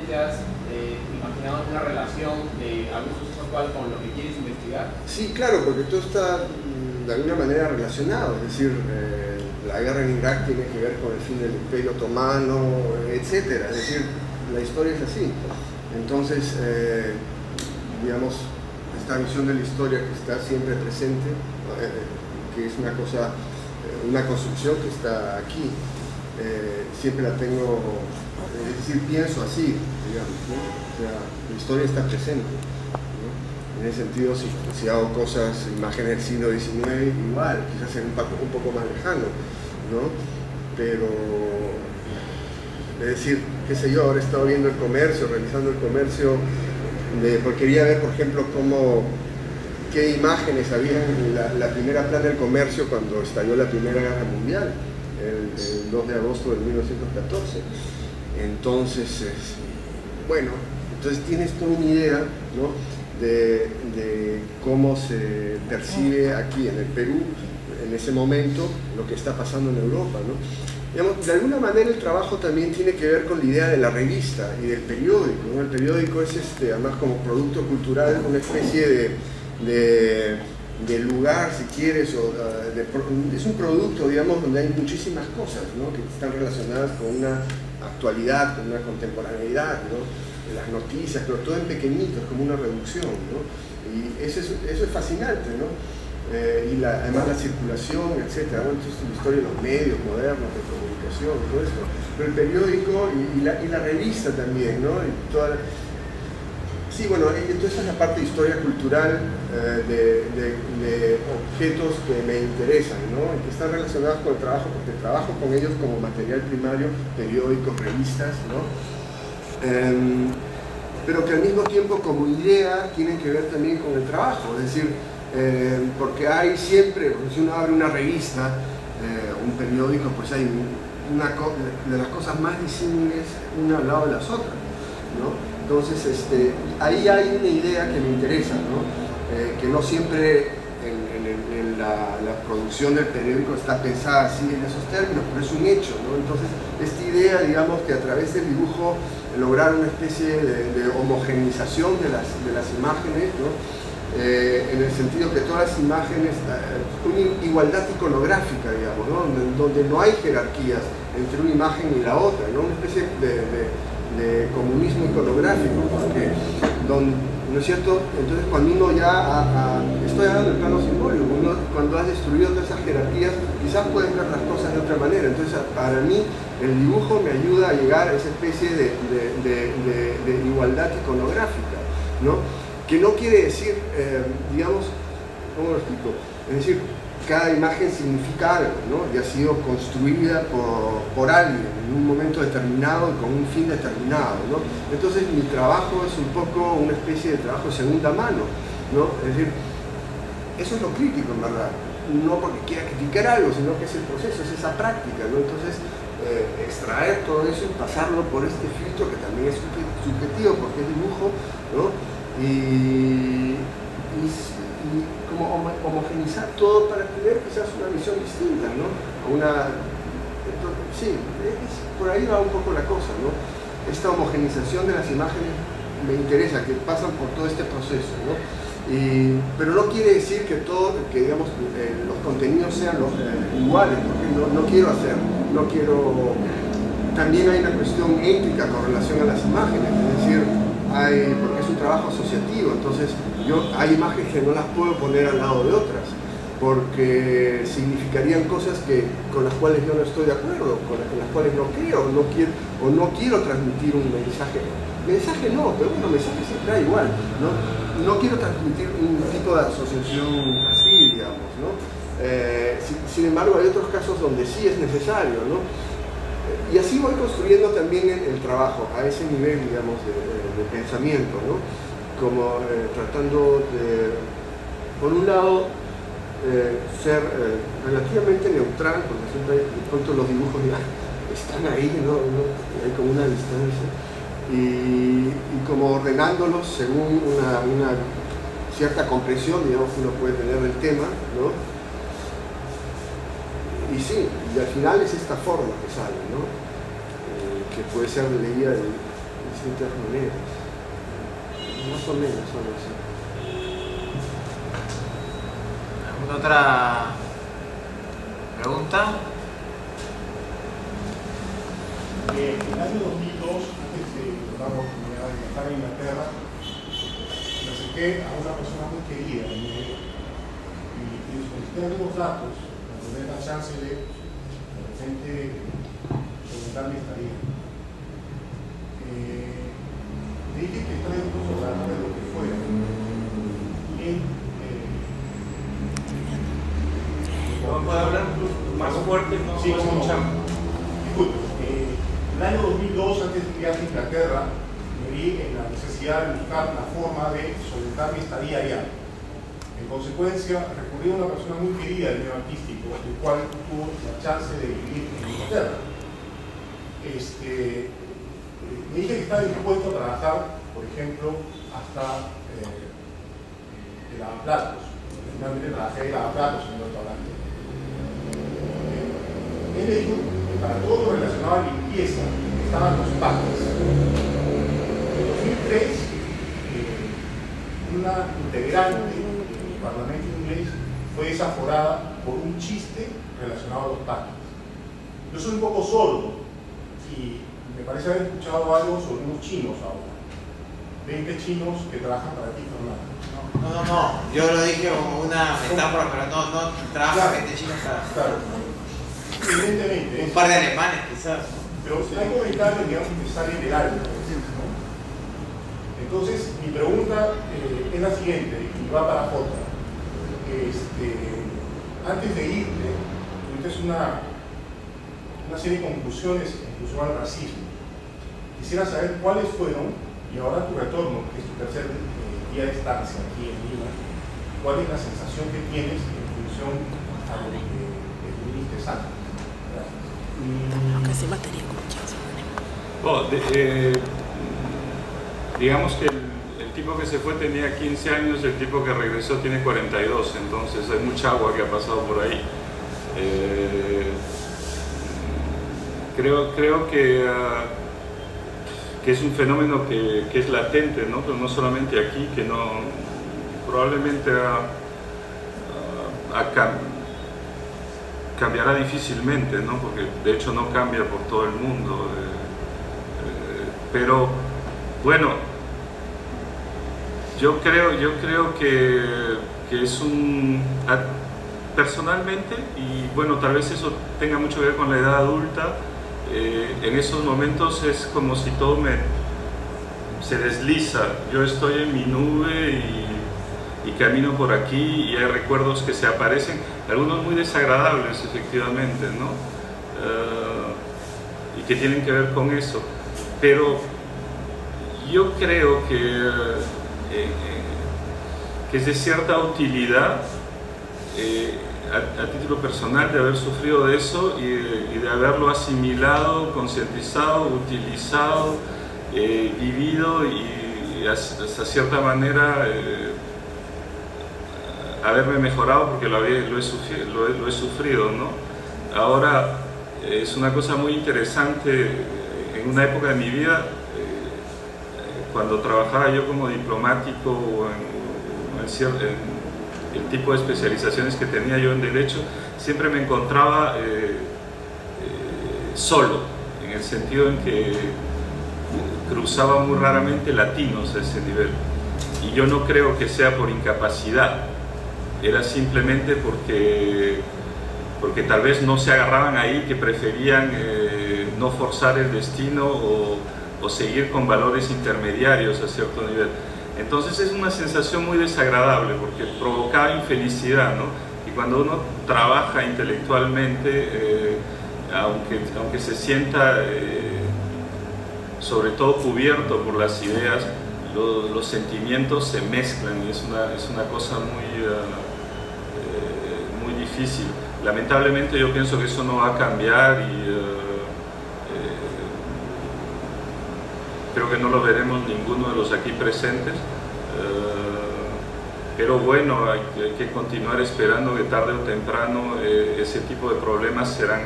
¿Te has imaginado una relación de algún suceso actual con lo que quieres investigar? Sí, claro, porque todo está de alguna manera relacionado, es decir, la guerra en Irak tiene que ver con el fin del Imperio Otomano, etcétera. Es decir, la historia es así. Entonces, digamos, esta visión de la historia que está siempre presente, que es una cosa, una construcción que está aquí, siempre la tengo, es decir, pienso así, digamos, ¿no? O sea, la historia está presente, ¿no? En ese sentido, si hago cosas, imágenes del siglo XIX, igual, quizás en un poco más lejano, ¿no? Pero, es decir, qué sé yo, ahora he estado viendo el comercio, revisando el comercio, porque quería ver, por ejemplo, qué imágenes había en la primera plana del comercio cuando estalló la Primera Guerra Mundial, el 2 de agosto de 1914. Entonces, bueno, entonces tienes toda una idea, ¿no? de cómo se percibe aquí en el Perú, en ese momento, lo que está pasando en Europa, ¿no? Digamos, de alguna manera el trabajo también tiene que ver con la idea de la revista y del periódico, ¿no? El periódico es, además como producto cultural, una especie de lugar, si quieres, es un producto, digamos, donde hay muchísimas cosas, ¿no? Que están relacionadas con una actualidad, con una contemporaneidad, ¿no? Las noticias, pero todo en pequeñitos, como una reducción, ¿no? Y eso es fascinante, ¿no? Además la circulación, etc. Bueno, entonces la historia de los medios modernos, de comunicación, todo eso. Pero el periódico y la revista también, ¿no? Sí, bueno, entonces esa es la parte de historia cultural de objetos que me interesan, ¿no? Y que están relacionados con el trabajo, porque trabajo con ellos como material primario, periódicos, revistas, ¿no? Pero que al mismo tiempo como idea tienen que ver también con el trabajo, es decir, porque hay siempre, si uno abre una revista, un periódico, pues hay de las cosas más disímiles una al lado de las otras, ¿no? Entonces, ahí hay una idea que me interesa, ¿no? Que no siempre en la producción del periódico está pensada así en esos términos, pero es un hecho, ¿no? Entonces, esta idea, digamos, que a través del dibujo lograr una especie de homogeneización de las imágenes, ¿no? En el sentido que todas las imágenes, una igualdad iconográfica, digamos, ¿no? Donde no hay jerarquías entre una imagen y la otra, ¿no? Una especie de comunismo iconográfico, porque ¿no es cierto? Entonces cuando uno estoy hablando del plano simbólico, cuando has destruido todas esas jerarquías, quizás puedes ver las cosas de otra manera. Entonces para mí el dibujo me ayuda a llegar a esa especie de igualdad iconográfica, ¿no? Que no quiere decir, digamos, ¿cómo lo explico? Es decir, cada imagen significa algo, ¿no? Y ha sido construida por alguien en un momento determinado y con un fin determinado, ¿no? Entonces mi trabajo es un poco una especie de trabajo de segunda mano, ¿no? Es decir, eso es lo crítico en verdad, no porque quiera criticar algo, sino que es el proceso, es esa práctica, ¿no? Entonces extraer todo eso y pasarlo por este filtro que también es subjetivo porque es dibujo, ¿no? Y como homogenizar todo para tener quizás una visión distinta, ¿no? Sí, por ahí va un poco la cosa, ¿no? Esta homogenización de las imágenes me interesa, que pasan por todo este proceso, ¿no? Pero no quiere decir que digamos, los contenidos sean iguales, porque no quiero hacer, también hay una cuestión ética con relación a las imágenes, es decir, porque es un trabajo asociativo, entonces hay imágenes que no las puedo poner al lado de otras, porque significarían cosas con las cuales yo no estoy de acuerdo, con las cuales no creo, o no quiero transmitir un mensaje. Mensaje no, pero bueno, mensaje siempre hay igual, ¿no? No quiero transmitir un tipo de asociación así, digamos, ¿no? Sin embargo, hay otros casos donde sí es necesario, ¿no? Y así voy construyendo también el trabajo, a ese nivel, digamos, de pensamiento, ¿no? Como tratando de, por un lado, ser relativamente neutral, porque siempre de pronto los dibujos ya están ahí, ¿no? Hay como una distancia, y como ordenándolos según una cierta comprensión, digamos, que uno puede tener del tema, ¿no? Y sí, y al final es esta forma que sale, ¿no? Que puede ser leída de distintas maneras. Más o menos son así. ¿Alguna otra pregunta? En el año 2002, antes de lograr la oportunidad de viajar a Inglaterra, me acerqué a una persona muy querida y le solicité algunos datos para tener la chance de repente preguntar mi estadía. Le dije que estaría dispuesto a hablar de lo que fuera. ¿Puede hablar más fuerte? No, sí, no escuchamos. Disculpe, en el año 2002, antes de un viaje a Inglaterra, me vi en la necesidad de buscar una forma de solventar mi estadía allá. En consecuencia, recurrí a una persona muy querida del medio artístico, el cual tuvo la chance de vivir en Inglaterra. Me dije que estaba dispuesto a trabajar, por ejemplo, hasta de lavaplatos. Finalmente trabajé de lavaplatos en el restaurante. Él me dijo que para todo lo relacionado a limpieza estaban los packs. En 2003, una integrante del Parlamento inglés fue desaforada por un chiste relacionado a los packs. Yo soy un poco sordo y me parece haber escuchado algo sobre unos chinos ahora. 20 chinos que trabajan para ti, Fernando. No. Yo lo dije como una metáfora, pero no trabaja gente china para. Claro. Evidentemente. Un par de alemanes, quizás. Pero hay comentarios, digamos, que salen del alma. ¿No? Entonces, mi pregunta es la siguiente, y va para Jota. Antes de irte, tuviste una serie de conclusiones en función al racismo. Quisiera saber cuáles fueron, y ahora tu retorno, que es tu tercer día de estancia aquí en Lima, cuál es la sensación que tienes en función a lo que viniste antes. Digamos que el tipo que se fue tenía 15 años, el tipo que regresó tiene 42, entonces hay mucha agua que ha pasado por ahí. Creo que es un fenómeno que es latente, ¿no? Pero no solamente aquí, que no probablemente cambiará difícilmente, ¿no? Porque de hecho no cambia por todo el mundo. Pero bueno, yo creo que es personalmente, y bueno, tal vez eso tenga mucho que ver con la edad adulta, en esos momentos es como si todo se desliza. Yo estoy en mi nube y camino por aquí y hay recuerdos que se aparecen, algunos muy desagradables efectivamente, ¿no? Y que tienen que ver con eso. Pero yo creo que es de cierta utilidad a título personal de haber sufrido de eso y de haberlo asimilado, concientizado, utilizado, vivido y hasta cierta manera haberme mejorado porque lo he sufrido, ¿no? Ahora es una cosa muy interesante en una época de mi vida, cuando trabajaba yo como diplomático o en el tipo de especializaciones que tenía yo en Derecho, siempre me encontraba solo, en el sentido en que cruzaba muy raramente latinos a ese nivel. Y yo no creo que sea por incapacidad, era simplemente porque tal vez no se agarraban ahí, que preferían no forzar el destino o seguir con valores intermediarios a cierto nivel. Entonces es una sensación muy desagradable porque provocaba infelicidad, ¿no? Y cuando uno trabaja intelectualmente, aunque se sienta sobre todo cubierto por las ideas, los sentimientos se mezclan y es una cosa muy difícil. Lamentablemente yo pienso que eso no va a cambiar y creo que no lo veremos ninguno de los aquí presentes, pero bueno, hay que continuar esperando que tarde o temprano ese tipo de problemas serán